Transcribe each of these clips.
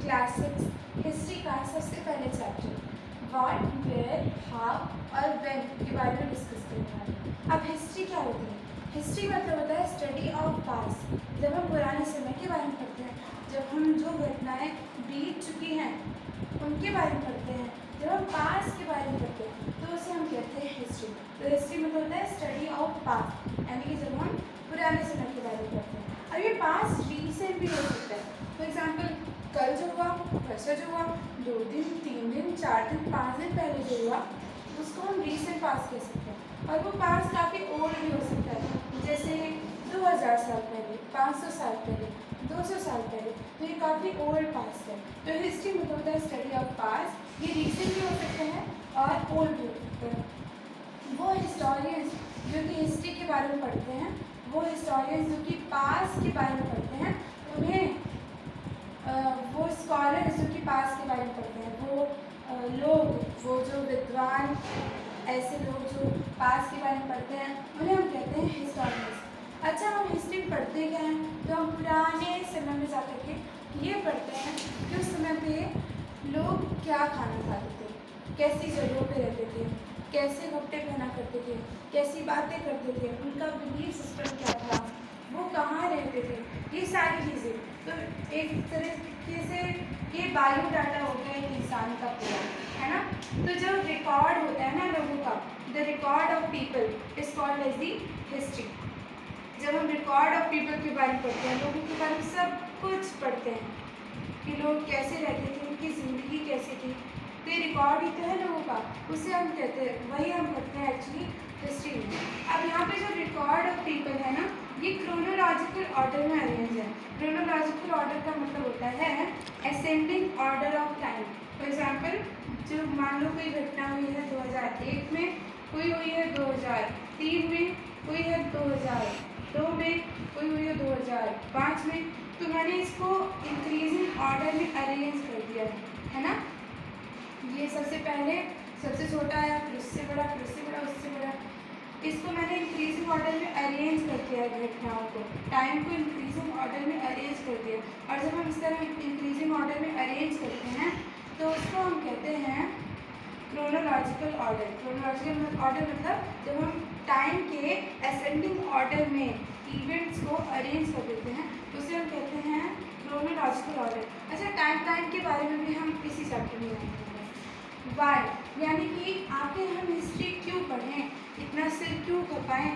Class 6 history का सबसे पहले चैप्टर व्हाट, वेयर, हाउ और व्हेन के बारे में डिस्कस करना है। अब हिस्ट्री क्या होती है? हिस्ट्री मतलब होता है स्टडी ऑफ पास्ट। जब हम पुराने समय के बारे में पढ़ते हैं, जब हम जो घटनाएं बीत चुकी हैं उनके बारे में पढ़ते हैं, जब हम पास्ट के बारे में पढ़ते हैं तो उसे हम कहते हैं हिस्ट्री। तो हिस्ट्री मतलब होता है स्टडी ऑफ पास्ट, यानी कि जब हम पुराने समय के बारे में पढ़ते हैं। अब ये पास्ट रीसेंट भी हो सकता है। फॉर एग्जाम्पल कल जो हुआ, परसों जो हुआ, 2 दिन, 3 दिन, 4 दिन, 5 दिन पहले जो हुआ उसको हम रीसेंट पास्ट कह सकते हैं। और वो पास्ट काफ़ी ओल्ड भी हो सकता है, जैसे 2000 साल पहले, 500 साल पहले, 200 साल पहले, तो ये काफ़ी ओल्ड पास्ट है। तो हिस्ट्री मतलब होता है स्टडी ऑफ पास्ट। ये रीसेंट भी हो सकते हैं और ओल्ड भी हो सकते हैं। वो हिस्टोरियंस जो कि हिस्ट्री के बारे में पढ़ते हैं, वो हिस्टोरियंस जो कि पास्ट के बारे में पढ़ते हैं, उन्हें वो स्कॉलर्स जो कि पास्ट के बारे में पढ़ते हैं, वो लोग, वो जो विद्वान ऐसे लोग जो पास्ट के बारे में पढ़ते हैं, उन्हें हम कहते हैं हिस्टोरियंस। अच्छा, हम हिस्ट्री पढ़ते क्या हैं? तो हम पुराने समय में जाकर के ये पढ़ते हैं कि उस समय पे लोग क्या खाना खाते थे, कैसी जगहों पे रहते थे, कैसे कपड़े पहना करते थे, कैसी बातें करते थे, उनका बिलीफ सिस्टम क्या था, वो कहाँ रहते थे, ये सारी चीज़ें। तो एक तरीके से ये बायो डाटा हो गया एक इंसान का पूरा, है ना। तो जो रिकॉर्ड होता है ना लोगों का, the record of people is called as the history. जब हम रिकॉर्ड ऑफ पीपल के बारे में पढ़ते हैं, लोगों के बारे में सब कुछ पढ़ते हैं कि लोग कैसे रहते थे, उनकी ज़िंदगी कैसी थी, तो ये रिकॉर्ड ही तो है लोगों का, उसे हम कहते हैं, वही हम पढ़ते हैं एक्चुअली हिस्ट्री में। अब यहाँ पे जो रिकॉर्ड ऑफ पीपल है ना, ये क्रोनोलॉजिकल ऑर्डर में अरेंज है। क्रोनोलॉजिकल ऑर्डर का मतलब होता है ascending order of time. For example, जो मान लो कोई घटना हुई है 2001 में, कोई हुई है 2003 में, कोई है 2002 में, कोई हुई है 2005 में, तो मैंने इसको इंक्रीजिंग ऑर्डर में अरेंज कर दिया है ना। ये सबसे पहले सबसे छोटा आया, फिर उससे बड़ा, फिर उससे बड़ा, उससे बड़ा, इसको मैंने इंक्रीजिंग ऑर्डर में अरेंज कर दिया है। घटनाओं को, टाइम को इंक्रीजिंग ऑर्डर में अरेंज कर दिया। और जब हम इस तरह इंक्रीजिंग ऑर्डर में अरेंज करते हैं तो उसको हम कहते हैं क्रोनोलॉजिकल ऑर्डर। क्रोनोलॉजिकल ऑर्डर मतलब जब हम टाइम के असेंडिंग ऑर्डर में इवेंट्स को अरेंज कर देते हैं तो उसे हम कहते हैं क्रोनोलॉजिकल ऑर्डर। अच्छा, टाइम के बारे में भी हम इसी चैप्टर में जानेंगे। वाई, यानी कि आखिर हम हिस्ट्री क्यों पढ़ें, इतना सिर क्यों खपाएं,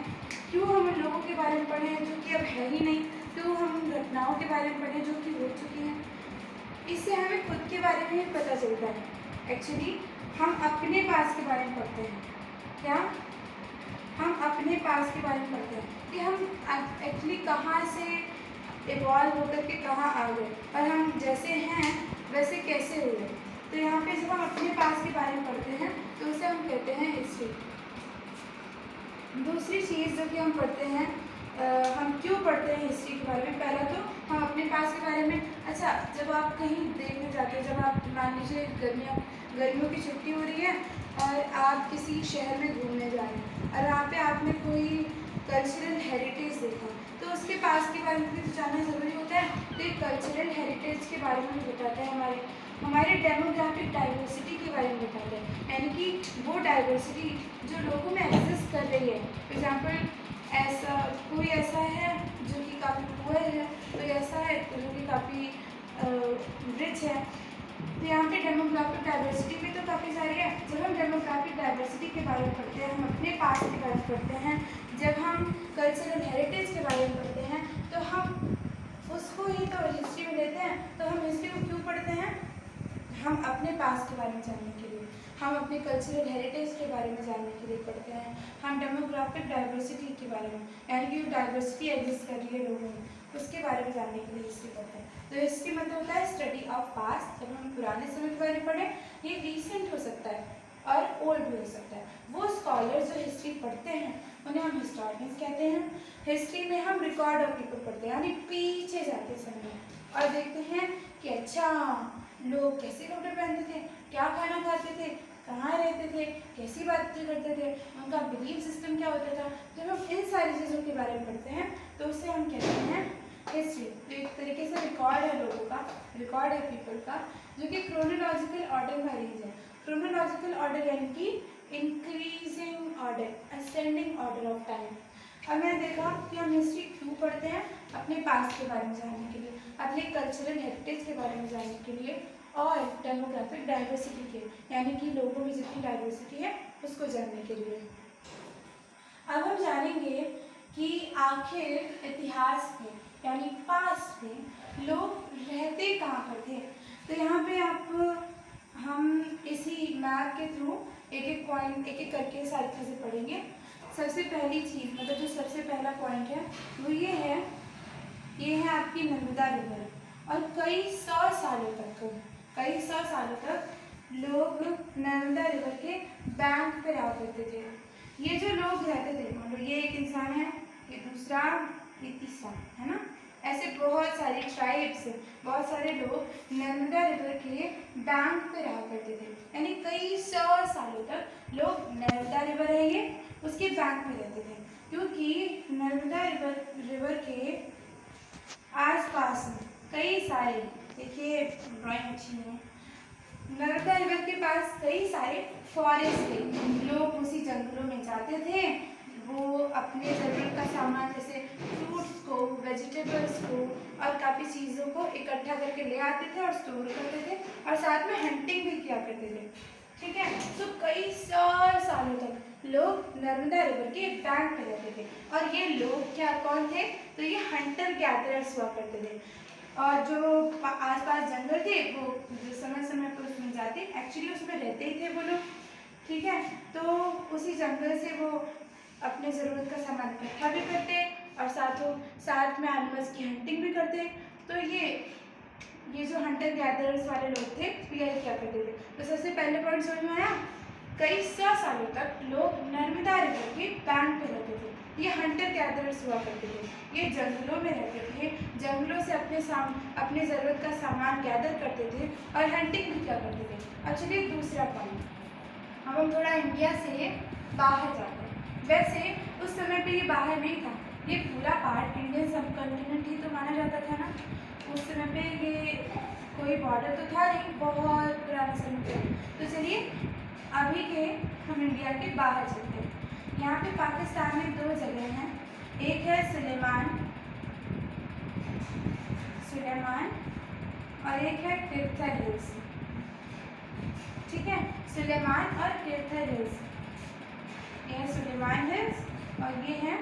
क्यों हम उन लोगों के बारे में पढ़ें जो कि अब है ही नहीं, क्यों हम उन घटनाओं के बारे में पढ़ें जो कि हो चुकी हैं। इससे हमें खुद के बारे में ही पता चलता है। एक्चुअली हम अपने पास के बारे में पढ़ते हैं। क्या? हम अपने पास के बारे में पढ़ते हैं कि हम एक्चुअली कहाँ से इवॉल्व होकर के कहाँ आ गए और हम जैसे हैं वैसे कैसे हुए। तो यहाँ पे जब हम अपने पास के बारे में पढ़ते हैं तो उसे हम कहते हैं हिस्ट्री। दूसरी चीज़ जो कि हम पढ़ते हैं, हम क्यों पढ़ते हैं हिस्ट्री के बारे में? पहला तो हम अपने पास के बारे में। अच्छा, जब आप कहीं देखने जाते हैं, जब आप मान लीजिए गर्मियों की छुट्टी हो रही है और आप किसी शहर में घूमने जा रहे हैं और वहाँ पे आपने कोई कल्चरल हेरिटेज देखा, तो उसके पास के बारे में भी तो जानना ज़रूरी होता है। तो एक कल्चरल हेरिटेज के बारे में भी बताता है, हमारे डेमोग्राफिक डाइवर्सिटी के बारे में बताते हैं, यानी कि वो डाइवर्सिटी जो लोगों में एग्जिस्ट कर रही है। फॉर एग्जाम्पल, कोई ऐसा है जो कि काफ़ी पुअर है, कोई ऐसा है जो कि काफ़ी रिच है। तो यहाँ पे डेमोग्राफिक डाइवर्सिटी भी तो काफ़ी सारी है। जब हम डेमोग्राफिक डाइवर्सिटी के बारे में पढ़ते हैं, हम अपने पास्ट के बारे में पढ़ते हैं, जब हम कल्चरल हेरिटेज के बारे में पढ़ते हैं, तो हम उसको ही तो हिस्ट्री में लेते हैं। तो हम हिस्ट्री को क्यों पढ़ते हैं? हम अपने पास्ट के बारे में जानने के लिए, हम अपने कल्चरल हेरिटेज के बारे में जानने के लिए पढ़ते हैं। हम डेमोग्राफिक डाइवर्सिटी के बारे में, यानी कि डाइवर्सिटी एग्जिस्ट कर रही है लोगों में, उसके बारे में जानने के लिए हिस्ट्री पढ़ते हैं। तो हिस्ट्री मतलब होता है स्टडी ऑफ पास्ट। जब हम पुराने समय के बारे में पढ़ें, ये रीसेंट हो सकता है और ओल्ड भी हो सकता है। वो स्कॉलर्स जो हिस्ट्री पढ़ते हैं उन्हें हम हिस्टोरियंस कहते हैं। हिस्ट्री में हम रिकॉर्ड ऑफ पीपल पढ़ते हैं, यानी पीछे जाते समय और देखते हैं कि अच्छा लोग कैसे कपड़े पहनते थे, क्या खाना खाते थे, कहाँ रहते थे, कैसी बातें करते थे, उनका बिलीफ सिस्टम क्या होता था। जब हम इन सारी चीज़ों के बारे में पढ़ते हैं तो उसे हम कहते हैं हिस्ट्री। तो एक तरीके से रिकॉर्ड है लोगों का, रिकॉर्ड है पीपल का, जो कि क्रोनोलॉजिकल ऑर्डर में अरेंज है। क्रोनोलॉजिकल ऑर्डर यानी कि increasing order, ascending order of time. अब मैंने देखा कि हम हिस्ट्री क्यों पढ़ते हैं, अपने पास्ट के बारे में जानने के लिए, अपने कल्चरल हेरिटेज के बारे में जानने के लिए, और डेमोग्राफिक डाइवर्सिटी के, यानी कि लोगों में जितनी डाइवर्सिटी है उसको जानने के लिए। अब हम जानेंगे कि आखिर इतिहास में यानी पास्ट में लोग रहते कहाँ पर थे। तो यहाँ पे आप हम इसी मैप के थ्रू एक एक पॉइंट एक एक करके सारी चीज़ें पढ़ेंगे। सबसे पहली चीज़, मतलब जो सबसे पहला पॉइंट है वो ये है आपकी नर्मदा रिवर। और कई सौ सालों तक लोग नर्मदा रिवर के बैंक पर रहा करते थे। ये जो लोग रहते थे, मतलब ये एक इंसान है, ये दूसरा, ये तीसरा, है ना, ऐसे बहुत सारे ट्राइब्स, बहुत सारे लोग नर्मदा रिवर के बैंक पे रहा करते थे। यानी कई सौ सालों तक लोग नर्मदा रिवर है ये, उसके बैंक में रहते थे, क्योंकि नर्मदा रिवर के आसपास कई सारे, देखिए ड्राइंग अच्छी है, नर्मदा रिवर के पास कई सारे फॉरेस्ट थे। लोग उसी जंगलों में जाते थे, वो अपने ज़रूरत का सामान जैसे फ्रूट्स को, वेजिटेबल्स को और काफ़ी चीज़ों को इकट्ठा करके ले आते थे और स्टोर करते थे, और साथ में हंटिंग भी किया करते थे। ठीक है, तो कई सौ सालों तक लोग नर्मदा रिवर के बैंक पे रहते थे। और ये लोग क्या कौन थे, तो ये हंटर गैदरर्स हुआ करते थे। और जो आसपास जंगल थे वो जो समय समय पर उसमें जाते, एक्चुअली उसमें रहते ही थे वो लोग। ठीक है, तो उसी जंगल से वो अपने ज़रूरत का सामान इकट्ठा भी करते और साथ में एनिमल्स की हंटिंग भी करते। तो ये जो हंटर गैदरर्स वाले लोग थे तो ये क्या करते थे। तो सबसे पहले पॉइंट समझ में आया, कई सौ सालों तक लोग नर्मदा रिवर के बैंक पे रहते थे। ये हंटर गैदरर्स हुआ करते थे, ये जंगलों में रहते थे, जंगलों से अपने ज़रूरत का सामान गैदर करते थे और हंटिंग भी क्या करते थे। अब चलिए दूसरा पॉइंट, अब हम थोड़ा इंडिया से बाहर जाते हैं। वैसे उस समय पे ये बाहर नहीं था, ये पूरा पार्ट इंडियन सब कॉन्टिनेंट ही तो माना जाता था ना। उस समय पे ये कोई बॉर्डर तो था नहीं, बहुत पुराने समय पे। तो चलिए अभी के हम इंडिया के बाहर चलते हैं। यहाँ पे पाकिस्तान में दो जगह हैं, एक है सुलेमान और एक है किर्थर हिल्स। ठीक है, सुलेमान और किर्थर हिल्स, ये है सुलेमान हिल्स और ये है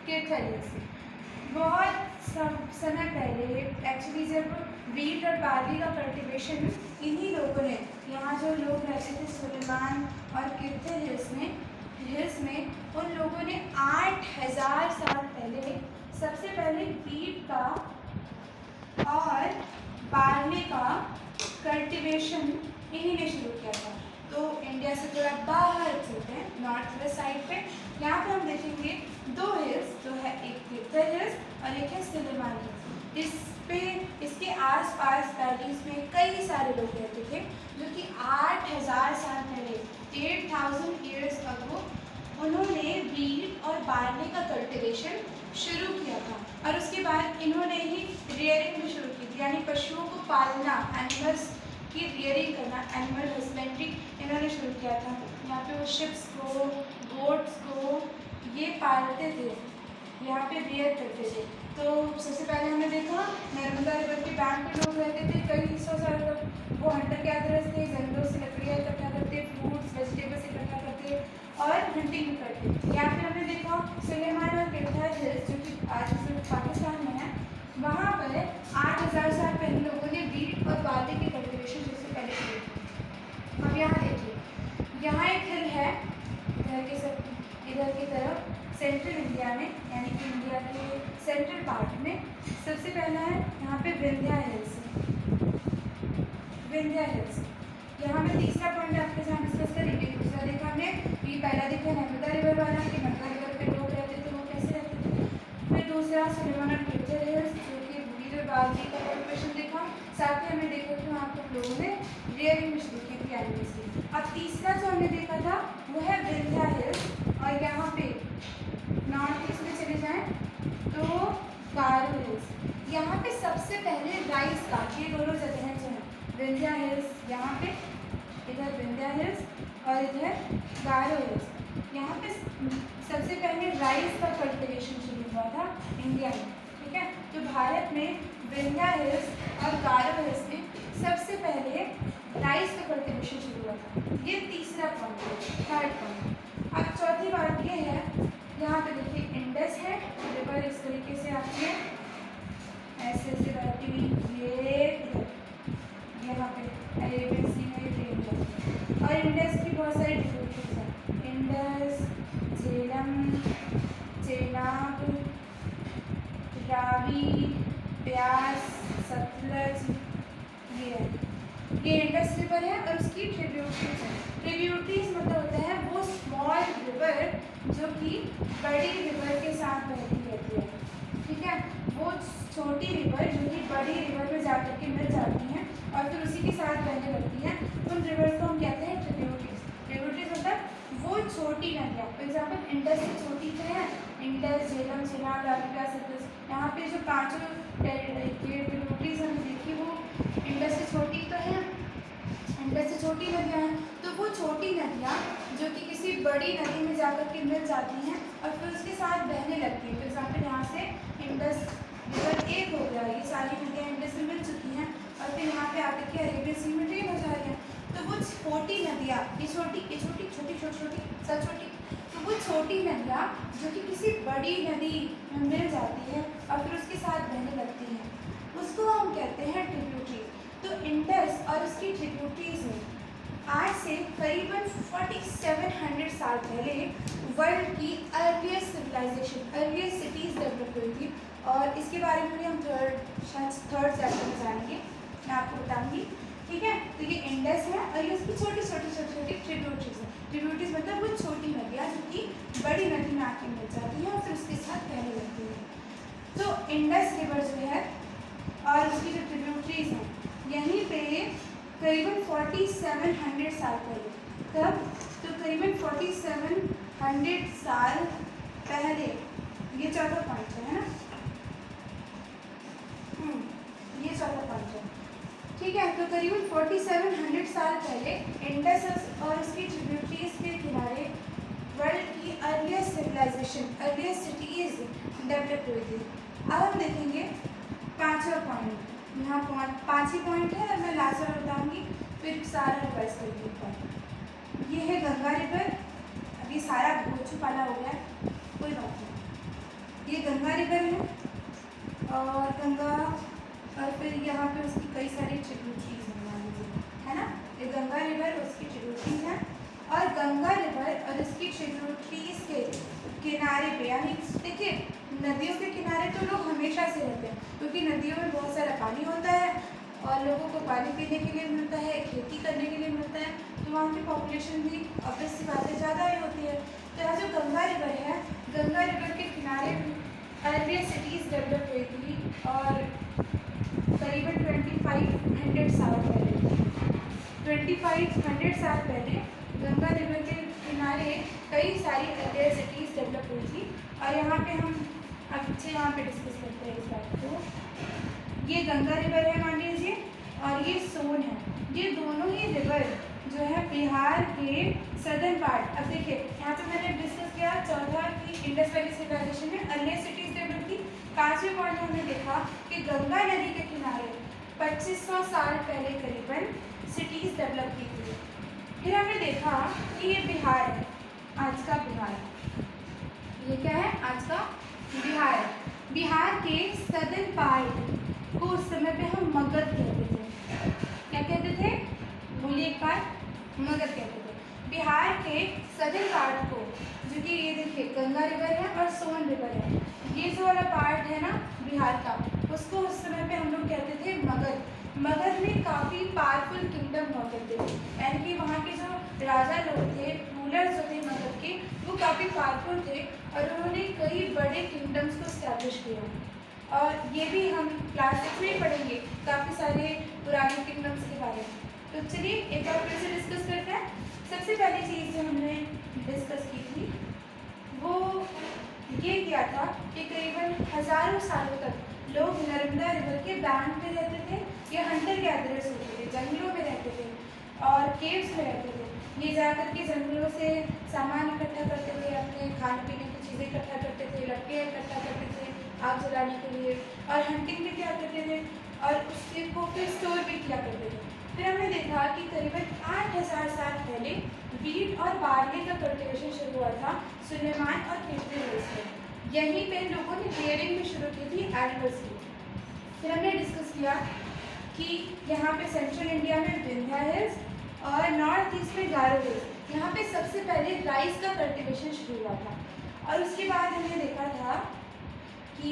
किर्थर हिल्स। बहुत समय पहले एक्चुअली जब वीट और बार्ली का कल्टीवेशन इन्हीं लोगों ने, यहाँ जो लोग रहते थे सुलेमान और किर्थर हिल्स में उन लोगों ने 8000 साल पहले सबसे पहले वीट का और बार्ली का कल्टीवेशन इन्हीं ने शुरू किया था। तो इंडिया से थोड़ा बाहर चलते हैं, नॉर्थ वेस्ट साइड पे। यहाँ पे हम देखेंगे दो हिल्स, जो है एक किर्थर हिल्स और एक है सुलेमान हिल्स। इसके आसपास वैलीज में कई सारे लोग रहते थे, जो कि 8000 साल पहले 8000 ईयर्स अगो उन्होंने वीट और बार्ली का कल्टीवेशन शुरू किया था। और उसके बाद इन्होंने ही रियरिंग भी शुरू की थी, यानी पशुओं को पालना, एनिमल्स की रियरिंग करना, एनिमल हस्बेंड्री इन्होंने शुरू किया था। यहाँ पे वो शिप्स को, गोट्स को ये पालते थे, यहाँ पे रियर करते थे। तो सबसे पहले हमने देखा नर्मदा रिवर के बैंक पे लोग रहते थे कई सौ साल तक। वो हंटर गैदरर्स थे, जंगलों से लकड़ियाँ इकट्ठा करते, फ्रूट्स वेजिटेबल्स इकट्ठा करते और हंटिंग भी करते। यहाँ पे हमने देखा सुलेमान और किर्थर हिल्स, जो कि आज पाकिस्तान में है, वहाँ पर 8000 साल पहले लोगों ने वीट और बार्ली के कल्टीवेशन सबसे पहले शुरू किया। अब यहाँ देखिए, यहाँ एक हिल है इधर की तरफ सेंट्रल इंडिया में, यानी कि इंडिया के सेंट्रल पार्ट में। सबसे पहला है यहाँ पे विंध्या हिल्स। यहाँ में तीसरा पॉइंट आपके साथ डिस्कस करेंगे। दूसरा देखा हमने, ये पहला देखा नर्मदा रिवर वाला कि नर्मदा रिवर पे लोग रहते थे, वो कैसे रहते थे। फिर दूसरा सुलेमान और किर्थर हिल्स, जो कि वीट और बार्ली का कल्टीवेशन देखा। साथ ही हमें देखा कि वहाँ पर लोगों ने रियरिंग में शुरू की थी एनिमल्स की। अब तीसरा जो हमने देखा था वो है विंध्या हिल्स। और यहाँ पे नॉर्थ ईस्ट में चले जाएं तो गारो हिल्स। यहाँ पे सबसे पहले राइस का, ये दोनों जगह जो है विंध्या हिल्स, यहाँ पे इधर विंध्या हिल्स और इधर गारो हिल्स, यहाँ पे सबसे पहले राइस का कल्टिवेशन शुरू हुआ था इंडिया में, ठीक है। तो भारत में विंध्या हिल्स और गारो हिल्स में सबसे पहले राइस का कल्टिवेशन शुरू हुआ था। ये तीसरा पॉइंट है, थर्ड पॉइंट। अब चौथी बात ये है, यहाँ पे देखिए इंडस है, रिवर इस तरीके से आती है, ऐसे ऐसे बहती हुई, ये यहाँ पे अरेबियन सी में ट्रेन जाती है। और इंडस की बहुत सारी ट्रिब्यूटरीज हैं, इंडस, झेलम, चेनाब, रावी, ब्यास, सतलज, ये इंडस रिवर है और उसकी ट्रिब्यूटरीज है। ट्रिब्यूटरीज मतलब होता है वो स्मॉल रिवर जो कि बड़ी रिवर के साथ बहती रहती है, ठीक है। वो छोटी रिवर जो कि बड़ी रिवर में जाकर के मिल जाती हैं और फिर उसी के साथ बहने लगती हैं, उन रिवर्स को हम कहते हैं ट्रिब्यूटरीज। ट्रिब्यूटरीज मतलब वो छोटी नदियाँ, फॉर एग्जाम्पल इंडस की छोटी क्या है, इंडस, झेलम, चेनाब, रावी, ब्यास, सतलज। यहाँ पे जो पांचों ट्रिब्यूटरीज हमने देखी वो इंडस से छोटी तो है, इंडस से छोटी नदियाँ हैं। तो वो छोटी नदियाँ जो कि किसी बड़ी नदी में जाकर के मिल जाती हैं और फिर उसके साथ बहने लगती हैं। फॉर एग्जाम्पल यहाँ से इंडस रिवर एक हो गया, ये सारी नदियाँ इंडस में मिल चुकी हैं और फिर यहाँ पे आकर के अरेबियन सी में ट्रेन हो जा रही है। तो वो छोटी नदियाँ, ये छोटी, ये छोटी, छोटी, छोटी, छोटी, सब छोटी, तो वो छोटी नदियाँ जो कि किसी बड़ी नदी में मिल जाती है और फिर उसके साथ बहने लगती हैं, उसको हम कहते हैं ट्रिब्यूटरी। तो इंडस और उसकी ट्रिब्यूटरीज में आज से करीबन 4700 साल पहले वर्ल्ड की earliest civilization, earliest cities develop हुई थी और इसके बारे में भी हम थर्ड चैप्टर में जानेंगे, मैं आपको बताऊंगी, ठीक है। तो ये इंडस है और ये उसकी छोटी छोटी छोटी छोटी ट्रिब्यूटरीज है। ट्रिब्यूटरीज मतलब वो छोटी नदियाँ जो कि बड़ी नदी में आके मिल जाती है और फिर उसके साथ बहने लगती है। तो इंडस रिवर जो है और उसकी जो ट्रिब्यूटरीज हैं, यहीं पे करीबन 4700 साल पहले, तब तो करीबन 4700 साल पहले, ये चौथा पॉइंट है ना, ये चौथा पॉइंट है, ठीक है। तो करीबन 4700 साल पहले इंडस और उसकी ट्रिब्यूटरीज के किनारे वर्ल्ड की earliest civilization, earliest cities develop हुई थी। अब हम देखेंगे पांचवा पॉइंट, यहाँ पाँच ही पॉइंट है और मैं लास्ट में बताऊंगी, फिर सारा रिवाइज करेंगे। ये है गंगा रिवर, अभी सारा भूल छुपाला हो गया, कोई बात नहीं। ये गंगा रिवर है और गंगा, और फिर यहाँ पे उसकी कई सारी ट्रिब्यूटरीज हैं, मान लीजिए, है ना। ये गंगा रिवर उसकी ट्रिब्यूटरीज हैं और गंगा रिवर और उसकी ट्रिब्यूटरीज के किनारे पे, यानी देखिए नदियों के किनारे तो लोग हमेशा से रहते हैं क्योंकि नदियों में बहुत सारा पानी होता है और लोगों को पानी पीने के लिए मिलता है, खेती करने के लिए मिलता है, तो वहाँ की पॉपुलेशन भी ऑब्वियस सी बातें ज़्यादा ही होती है। तो यहाँ जो गंगा रिवर है, गंगा रिवर के किनारे अर्लीस्ट सिटीज़ डेवलप हुई थी और करीबन 2500 साल पहले, 2500 साल पहले गंगा रिवर के किनारे कई सारी अर्लीस्ट सिटीज़ डेवलप हुई थी। और यहाँ पे हम अच्छे यहाँ पे डिस्कस करते हैं इस बात को। ये गंगा रिवर है मान लीजिए और ये सोन है, ये दोनों ही रिवर जो है बिहार के सदर्न पार्ट। अब देखिए यहाँ पे मैंने डिस्कस किया चौथा की इंडस वैली सिविलाइजेशन में अर्लीस्ट सिटीज डेवलप की। पांचवें पॉइंट हमने देखा कि गंगा नदी के किनारे 2500 साल पहले करीबन सिटीज डेवलप की थी। फिर हमने देखा कि ये बिहार है, आज का बिहार, ये क्या है आज का बिहार। बिहार के सदर्न पार्ट को उस समय पे हम मगध कहते थे। क्या कहते थे, बोलिए एक बार, मगध कहते थे। बिहार के सदर्न पार्ट को, जो कि ये देखिए गंगा रिवर है और सोन रिवर है, ये जो वाला पार्ट है ना बिहार का, उसको उस समय पे हम लोग कहते थे मगध। मगध में काफ़ी पावरफुल किंगडम हुआ करते थे, यानी कि वहाँ के जो राजा लोग थे, रूलर्स जो थे मगध के, वो काफ़ी पावरफुल थे और उन्होंने कई बड़े किंगडम्स को इस्टेब्लिश किया। और ये भी हम क्लास 6 में पढ़ेंगे काफ़ी सारे पुराने किंगडम्स के बारे में। तो चलिए एक बार फिर से डिस्कस करते हैं। सबसे पहली चीज़ जो हमने डिस्कस की थी वो ये किया था कि करीबन हज़ारों सालों तक लोग नर्मदा रिवर के बैंक पे रहते थे, ये हंटर गैदरर्स होते थे, जंगलों में रहते थे और केव्स में रहते थे। ये जाकर के जंगलों से सामान इकट्ठा करते थे, अपने खाने पीने की चीज़ें इकट्ठा करते थे, लकड़ियाँ इकट्ठा करते थे आग जलाने के लिए, और हंटिंग भी क्या करते थे और उससे को फिर स्टोर भी किया करते थे। फिर हमने देखा कि करीबन 8000 साल पहले वीट और बार्ली का कल्टीवेशन शुरू हुआ था सुलेमान और केम्ब्रिज हिल्स में। यहीं पे लोगों ने रेयरिंग भी शुरू की थी एनिमल्स की। फिर हमने डिस्कस किया कि यहाँ पे सेंट्रल इंडिया में विंध्या हिल्स और नॉर्थ ईस्ट में गारो हिल्स, यहाँ पे सबसे पहले राइस का कल्टीवेशन शुरू हुआ था। और उसके बाद हमने देखा था कि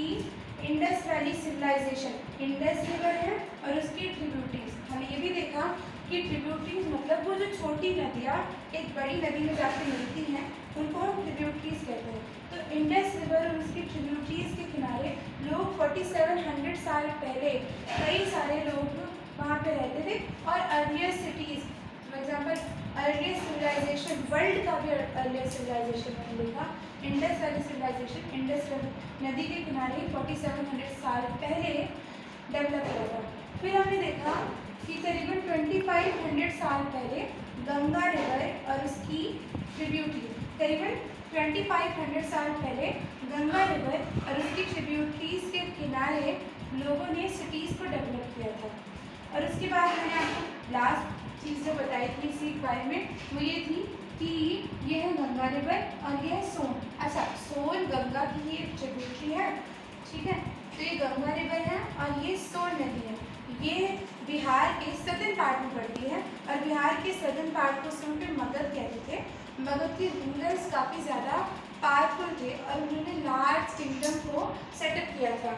Indus valley civilization, Indus river है और उसकी ट्रिब्यूटरीज, हमने ये भी देखा कि ट्रिब्यूटरीज मतलब वो जो छोटी नदियाँ एक बड़ी नदी में जाकर मिलती हैं उनको हम ट्रिब्यूटरीज कहते हैं। तो इंडस रिवर और उसकी ट्रिब्यूटरीज के किनारे लोग 4700 साल पहले कई सारे लोग वहाँ पे रहते थे। और earlier cities, for example earlier civilization, world का भी अर्लियर सिविलाइजेशन मैंने देखा, इंडस वैली सिविलाइजेशन इंडस नदी के किनारे 4700 साल पहले डेवलप हुआ था। फिर हमने देखा कि करीबन 2500 साल पहले गंगा रिवर और उसकी ट्रिब्यूटरीज, करीबन 2500 साल पहले गंगा रिवर और उसकी ट्रिब्यूटरीज के किनारे लोगों ने सिटीज़ को डेवलप किया था। और उसके बाद मैंने आपको लास्ट चीज़ जो बताई थी इसी बारे में, वो ये थी कि ये है गंगा रिवर और ये है सोन। अच्छा, सोन गंगा की ये ट्रिब्यूटरी है, ठीक है। तो ये गंगा रिवर है और ये सोन नदी है। ये बिहार के सदर्न पार्ट में पड़ती है और बिहार के सदर्न पार्ट को सुन पे मगध कहते थे। मगध के रूलर्स काफ़ी ज़्यादा पावरफुल थे और उन्होंने लार्ज किंगडम को सेटअप किया था।